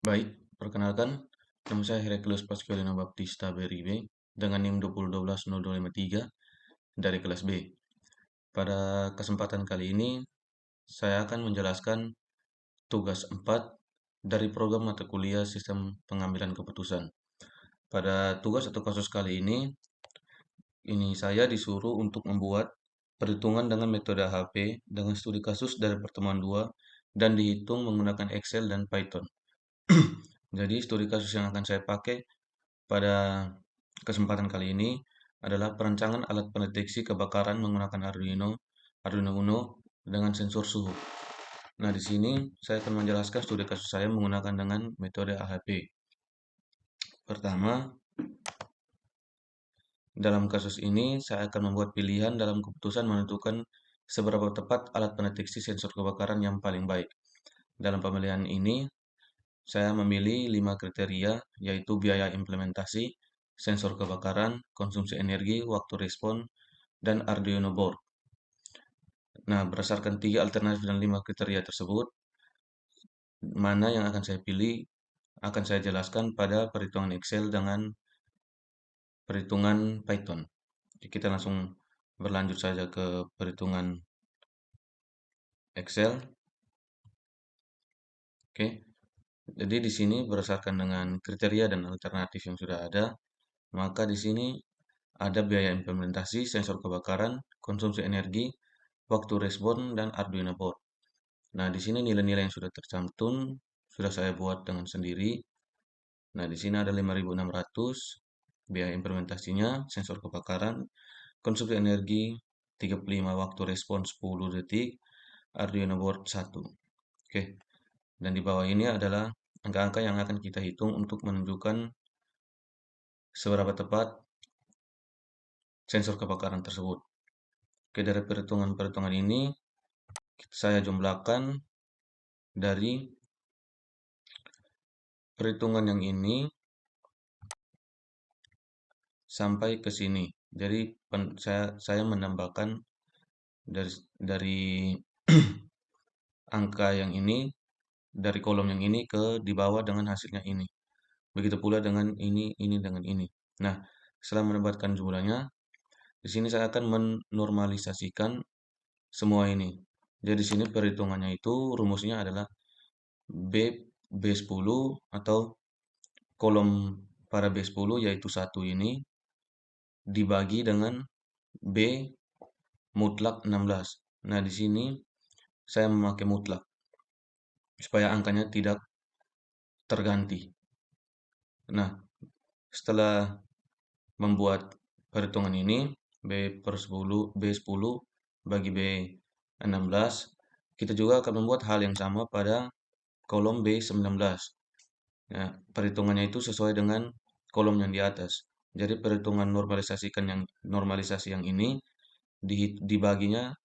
Baik, perkenalkan, nama saya Hercules Pasqualino Baptista Beribe dengan NIM 2012053 dari kelas B. Pada kesempatan kali ini, saya akan menjelaskan tugas 4 dari program mata kuliah Sistem Pengambilan Keputusan. Pada tugas atau kasus kali ini saya disuruh untuk membuat perhitungan dengan metode HP dengan studi kasus dari pertemuan 2 dan dihitung menggunakan Excel dan Python. Jadi studi kasus yang akan saya pakai pada kesempatan kali ini adalah perancangan alat pendeteksi kebakaran menggunakan Arduino Uno dengan sensor suhu. Nah, di sini saya akan menjelaskan studi kasus saya menggunakan dengan metode AHP. Pertama, dalam kasus ini saya akan membuat pilihan dalam keputusan menentukan seberapa tepat alat pendeteksi sensor kebakaran yang paling baik. Dalam pemilihan ini, saya memilih 5 kriteria, yaitu biaya implementasi, sensor kebakaran, konsumsi energi, waktu respon, dan Arduino board. Nah, berdasarkan 3 alternatif dan 5 kriteria tersebut, mana yang akan saya pilih akan saya jelaskan pada perhitungan Excel dengan perhitungan Python. Jadi kita langsung berlanjut saja ke perhitungan Excel. Oke. Jadi di sini berdasarkan dengan kriteria dan alternatif yang sudah ada, maka di sini ada biaya implementasi, sensor kebakaran, konsumsi energi, waktu respon, dan Arduino board. Nah, di sini nilai-nilai yang sudah tercantum sudah saya buat dengan sendiri. Nah, di sini ada 5.600 biaya implementasinya, sensor kebakaran, konsumsi energi 35, waktu respon 10 detik, Arduino board 1. Oke. Dan di bawah ini adalah angka-angka yang akan kita hitung untuk menunjukkan seberapa tepat sensor kebakaran tersebut. Oke, dari perhitungan-perhitungan ini saya jumlahkan dari perhitungan yang ini sampai ke sini. Jadi saya menambahkan dari angka yang ini dari kolom yang ini ke di bawah dengan hasilnya ini. Begitu pula dengan ini dengan ini. Nah, setelah mendapatkan jumlahnya, di sini saya akan menormalisasikan semua ini. Jadi di sini perhitungannya itu rumusnya adalah B B10 atau kolom pada B10 yaitu 1 ini dibagi dengan B mutlak 16. Nah, di sini saya memakai mutlak supaya angkanya tidak terganti. Nah, setelah membuat perhitungan ini B10 bagi B16, kita juga akan membuat hal yang sama pada kolom B19. Nah, perhitungannya itu sesuai dengan kolom yang di atas. Jadi perhitungan normalisasi yang ini dibaginya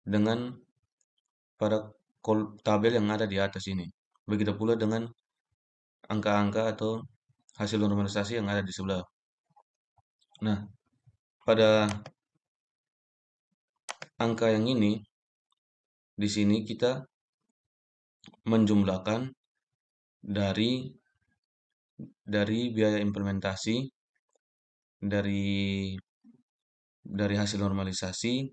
dengan pada tabel yang ada di atas ini. Begitu pula dengan angka-angka atau hasil normalisasi yang ada di sebelah. Nah, pada angka yang ini, di sini kita menjumlahkan dari biaya implementasi dari hasil normalisasi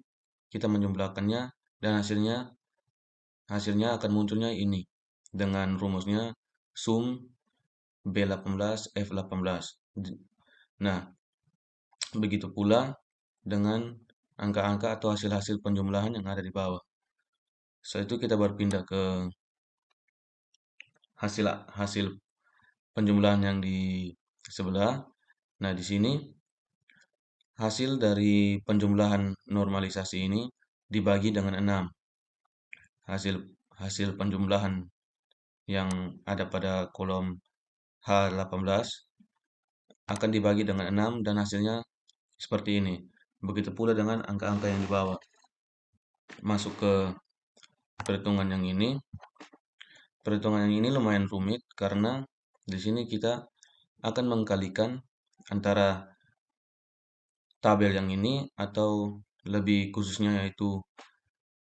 kita menjumlahkannya dan hasilnya akan munculnya ini dengan rumusnya sum B18 F18. Nah, begitu pula dengan angka-angka atau hasil-hasil penjumlahan yang ada di bawah. Setelah itu kita berpindah ke hasil hasil penjumlahan yang di sebelah. Nah, di sini hasil dari penjumlahan normalisasi ini dibagi dengan 6. Hasil hasil penjumlahan yang ada pada kolom H18 akan dibagi dengan 6 dan hasilnya seperti ini. Begitu pula dengan angka-angka yang di bawah. Masuk ke perhitungan yang ini. Perhitungan yang ini lumayan rumit karena di sini kita akan mengkalikan antara tabel yang ini atau lebih khususnya yaitu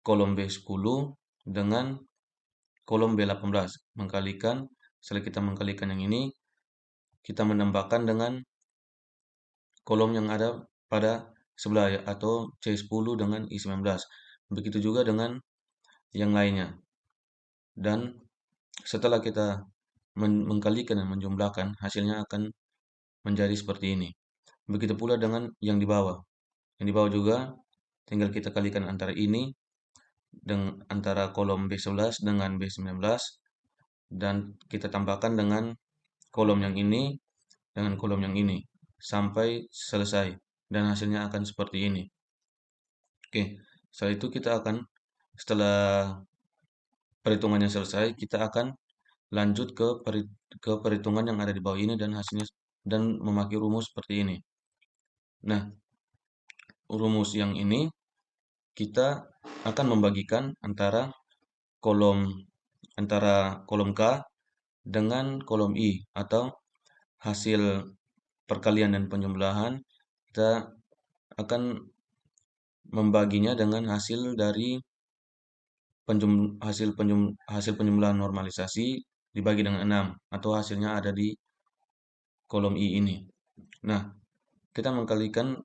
kolom B10 dengan kolom B18 mengkalikan Setelah kita mengkalikan yang ini, kita menambahkan dengan kolom yang ada pada sebelah ya, atau C10 dengan I19. Begitu juga dengan yang lainnya. Dan setelah kita mengkalikan dan menjumlahkan, hasilnya akan menjadi seperti ini. Begitu pula dengan yang di bawah. Yang di bawah juga tinggal kita kalikan antara ini dengan antara kolom B11 dengan B19 dan kita tambahkan dengan kolom yang ini dengan kolom yang ini sampai selesai dan hasilnya akan seperti ini. Oke, setelah itu setelah perhitungannya selesai, kita akan lanjut ke perhitungan yang ada di bawah ini dan hasilnya dan memakai rumus seperti ini. Nah, rumus yang ini kita akan membagikan kolom antara kolom K dengan kolom I atau hasil perkalian dan penjumlahan kita akan membaginya dengan hasil dari hasil penjumlahan normalisasi dibagi dengan 6 atau hasilnya ada di kolom I ini. Nah, kita mengkalikan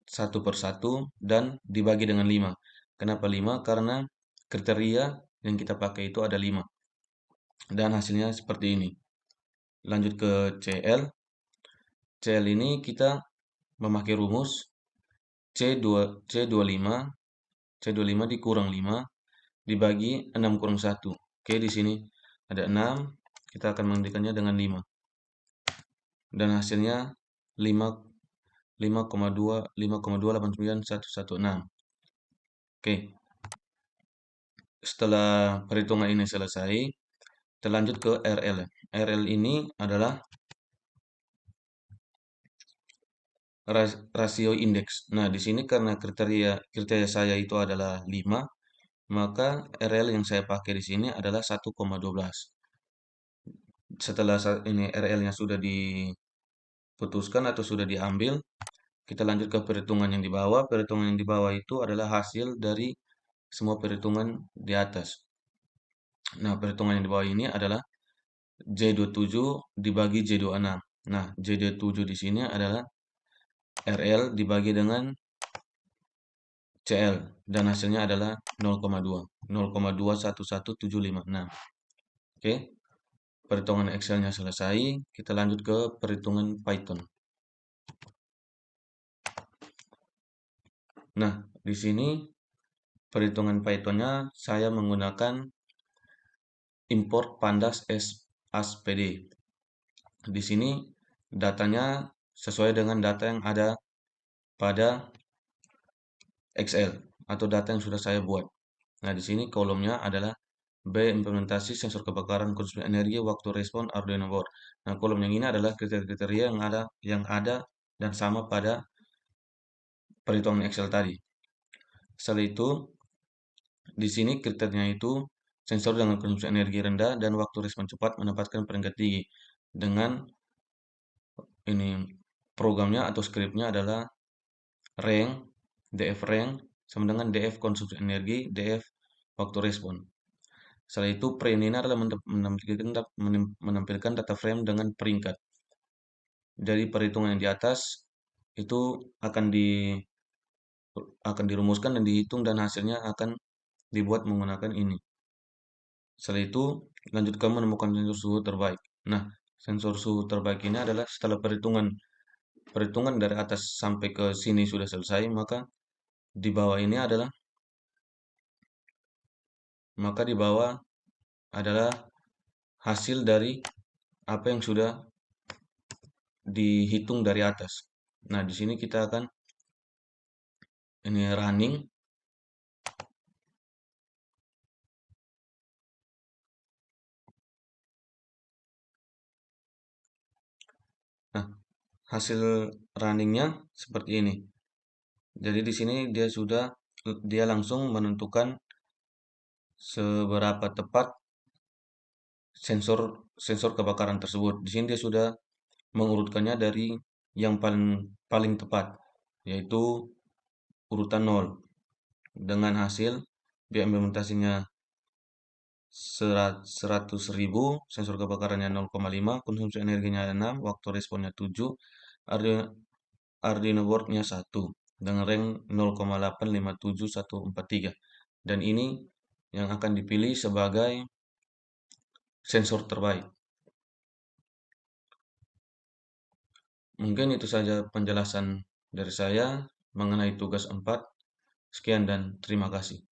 satu per satu dan dibagi dengan 5. Kenapa 5? Karena kriteria yang kita pakai itu ada 5. Dan hasilnya seperti ini. Lanjut ke CL. CL ini kita memakai rumus C25 C25 dikurang 5 dibagi 6 kurang 1. Oke, di sini ada 6, kita akan menghentikannya dengan 5. Dan hasilnya 5 5,2 Oke, setelah perhitungan ini selesai, kita lanjut ke RL. RL ini adalah rasio indeks. Nah, di sini karena kriteria saya itu adalah 5, maka RL yang saya pakai di sini adalah 1,12. Setelah ini RL-nya sudah diputuskan atau sudah diambil, kita lanjut ke perhitungan yang di bawah. Perhitungan yang di bawah itu adalah hasil dari semua perhitungan di atas. Nah, perhitungan yang di bawah ini adalah J27 dibagi J26. Nah, J27 di sini adalah RL dibagi dengan CL dan hasilnya adalah 0,2. 0,211756. Oke, perhitungan Excel-nya selesai, kita lanjut ke perhitungan Python. Nah, di sini perhitungan Python-nya saya menggunakan import pandas SPD. Di sini datanya sesuai dengan data yang ada pada Excel atau data yang sudah saya buat. Nah, di sini kolomnya adalah B implementasi sensor kebakaran konsumsi energi waktu respon Arduino board. Nah, kolom yang ini adalah kriteria yang ada dan sama pada perhitungan Excel tadi. Setelah itu, di sini kriterianya itu sensor dengan konsumsi energi rendah dan waktu respon cepat mendapatkan peringkat tinggi. Dengan ini programnya atau skripnya adalah rank, df rank sama dengan df konsumsi energi, df waktu respon. Setelah itu print ini adalah menampilkan data frame dengan peringkat. Jadi perhitungan yang di atas itu akan dirumuskan dan dihitung dan hasilnya akan dibuat menggunakan ini. Setelah itu lanjutkan menemukan sensor suhu terbaik. Nah, sensor suhu terbaik ini adalah setelah perhitungan dari atas sampai ke sini sudah selesai, di bawah ini adalah di bawah adalah hasil dari apa yang sudah dihitung dari atas. Nah, di sini kita akan ini running. Nah, hasil runningnya seperti ini. Jadi di sini dia langsung menentukan seberapa tepat sensor sensor kebakaran tersebut. Di sini dia sudah mengurutkannya dari yang paling paling tepat, yaitu urutan 0 dengan hasil biaya implementasinya 100.000, sensor kebakarannya 0,5, konsumsi energinya 6, waktu responnya 7, Arduino, Arduino boardnya 1, dengan rank 0,857143. Dan ini yang akan dipilih sebagai sensor terbaik. Mungkin itu saja penjelasan dari saya mengenai tugas 4. Sekian dan terima kasih.